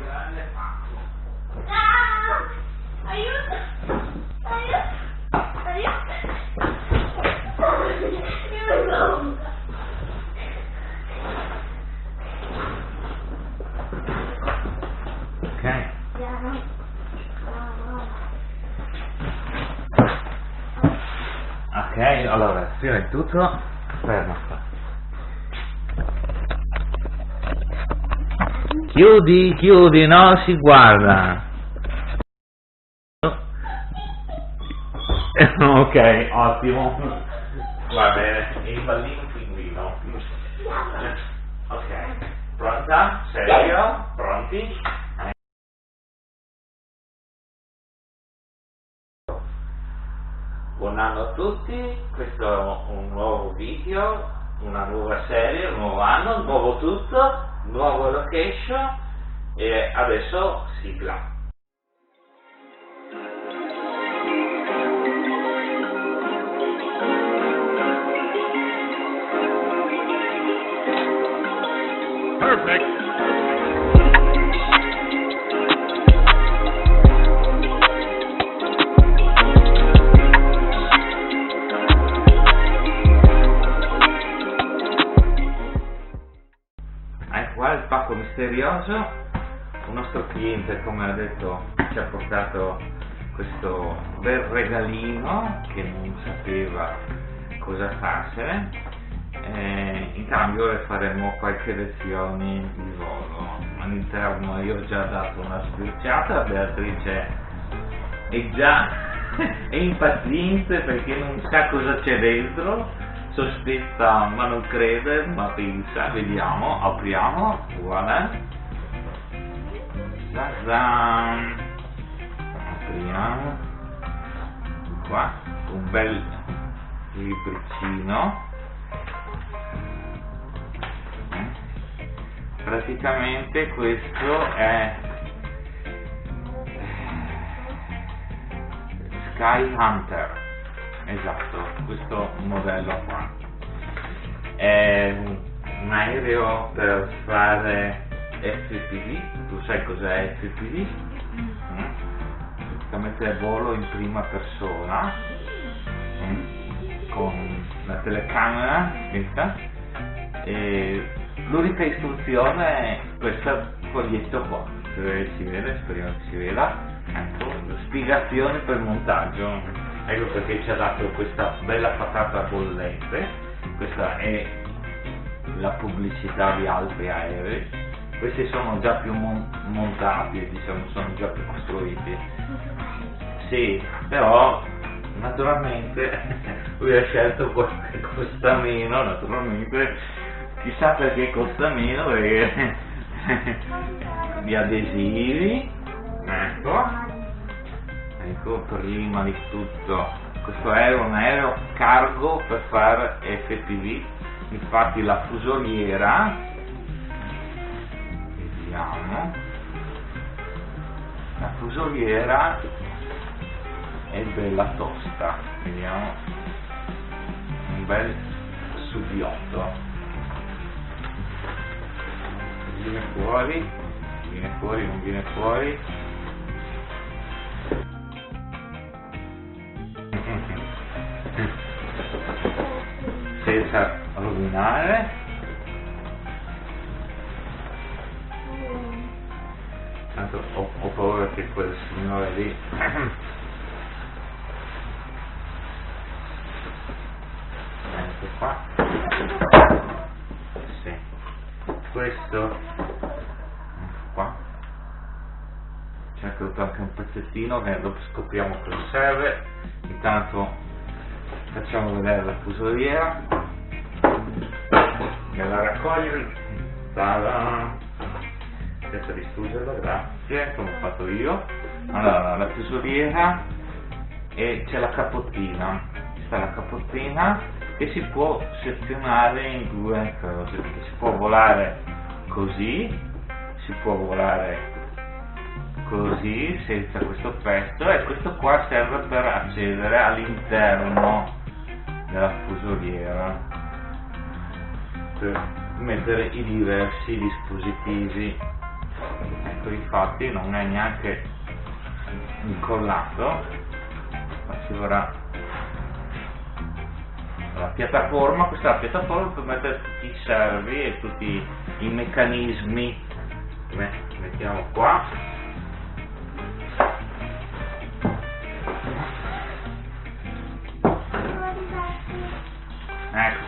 grande pacco. Aiuto! Aiuto! Aiuto! Aiuto! Ok. Ok, allora, prima di tutto, fermo qua. Chiudi, chiudi, no, si guarda. Ok, ottimo. Va bene, il pallino pinguino. Ok, pronta? Serio? Pronti? Buon anno a tutti, questo è un nuovo video, una nuova serie, un nuovo anno, un nuovo tutto, nuova location e adesso sigla. Perfect. Qua il pacco misterioso, un nostro cliente, come ha detto, ci ha portato questo bel regalino che non sapeva cosa farsene, in cambio le faremo qualche lezione di volo. All'interno io ho già dato una sbirciata, Beatrice è già è impaziente perché non sa cosa c'è dentro, sospetta ma non crede, ma pensa, vediamo, apriamo, voilà, Zazan. Apriamo, qua, un bel libricino, praticamente questo è Sky Hunter. Esatto, questo modello qua è un aereo per fare FPV. Tu sai cos'è FPV? Praticamente è volo in prima persona con la telecamera, e l'unica istruzione è questo foglietto qua, se si vede, speriamo che si veda, ecco, spiegazioni per il montaggio. Ecco perché ci ha dato questa bella patata bollente. Questa è la pubblicità di altri aerei. Questi sono già più montati, diciamo, sono già più costruiti. Sì, però naturalmente lui ha scelto quello che costa meno, naturalmente. Chissà perché costa meno, perché gli adesivi, ecco, prima di tutto questo è un aereo cargo per fare FPV, infatti la fusoliera, vediamo, la fusoliera è bella tosta, vediamo, un bel subbiotto, viene fuori, non viene fuori. Senza rovinare, tanto ho paura che quel signore lì ecco qua, sì, questo ecco qua, c'è anche un pezzettino che dopo scopriamo cosa serve. Intanto facciamo vedere la fusoliera, me la raccogli, senza distruggerla, grazie, come ho fatto io. Allora, la fusoliera, e c'è la capottina, sta la capottina che si può sezionare in due cose, si può volare così, si può volare così senza questo pezzo, e questo qua serve per accedere all'interno della fusoliera per mettere i diversi dispositivi. ecco, infatti non è neanche incollato, ma ci vorrà la piattaforma. Questa è la piattaforma per mettere tutti i servi e tutti i meccanismi. Mettiamo qua. Ecco,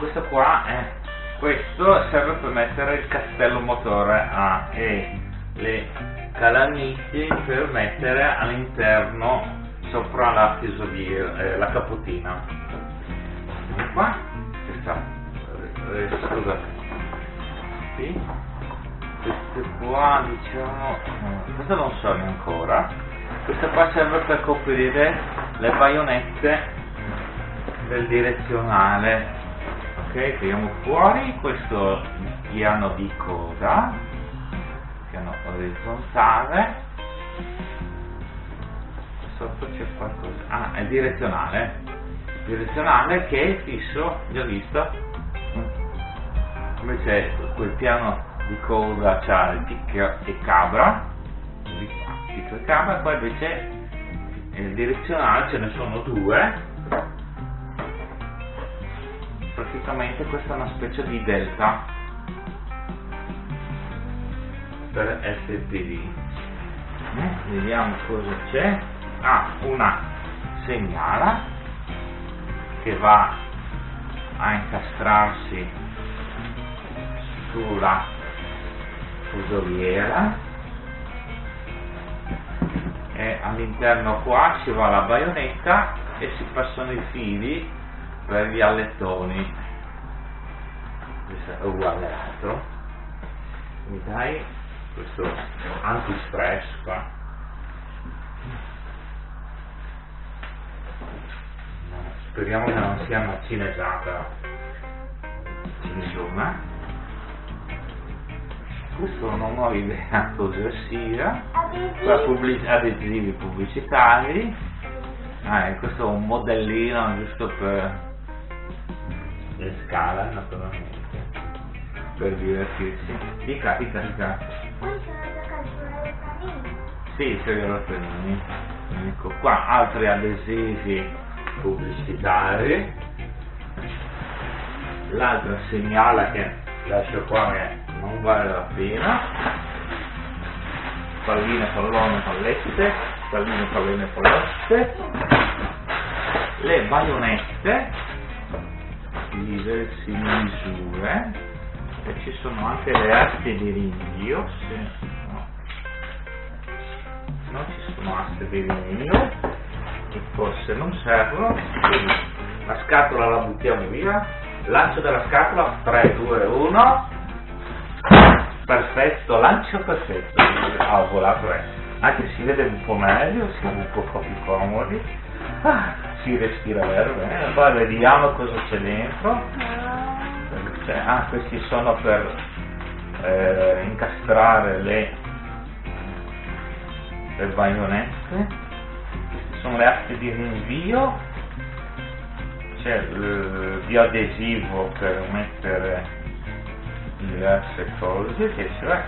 questo serve per mettere il castello motore e le calamiti per mettere all'interno sopra la fusoliera, la capotina. E qua scusate, sì. Queste qua, diciamo, questo non so ancora. Questa qua serve per coprire le baionette del direzionale. Ok, tiriamo fuori questo piano di coda, piano orizzontale. Sotto c'è qualcosa, è il direzionale che è fisso, già visto. Invece quel piano di coda c'ha il picchio e cabra, e poi invece il direzionale ce ne sono due. Praticamente questa è una specie di delta per STD. Vediamo cosa c'è. Una segnala che va a incastrarsi sulla fusoliera e all'interno qua ci va la baionetta e si passano i fili per gli allettoni. Questo è uguale all'altro. Mi dai questo anti-stress qua? Speriamo che non sia una cinesata cinesona. Questo non ho idea cosa sia. Adesivi pubblicitari. Questo è un modellino giusto per le scala, naturalmente, per divertirsi. Dica. Sì, c'è il panini. Ecco qua altri adesivi pubblicitari. L'altra segnala che lascio qua che non vale la pena. Palline, pallone, pallette, palline, pallotte. Le baionette di diverse misure e ci sono anche le aste di rinvio. No, ci sono aste di rinvio che forse non servono. La scatola la buttiamo via. Lancio della scatola, 3, 2, 1. Perfetto, lancio perfetto. Ho volato, anche si vede un po' meglio, siamo un po' più comodi. Si respira bene. Poi vediamo cosa c'è dentro. Questi sono per incastrare le baionette. Queste sono le aste di rinvio. C'è il bioadesivo per mettere diverse cose, che cioè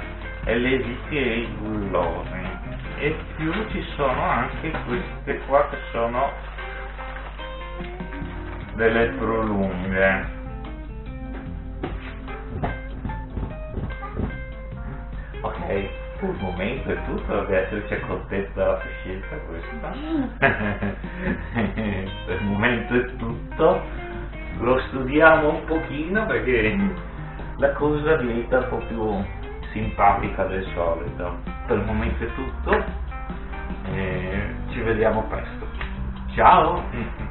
le viti e i bulloni. E più ci sono anche queste qua che sono delle prolunghe. Ok, per il momento è tutto, Beatrice è contenta della scelta questa. Per il momento è tutto, lo studiamo un pochino perché la cosa diventa un po' più simpatica del solito. Per il momento è tutto, ci vediamo presto. Ciao!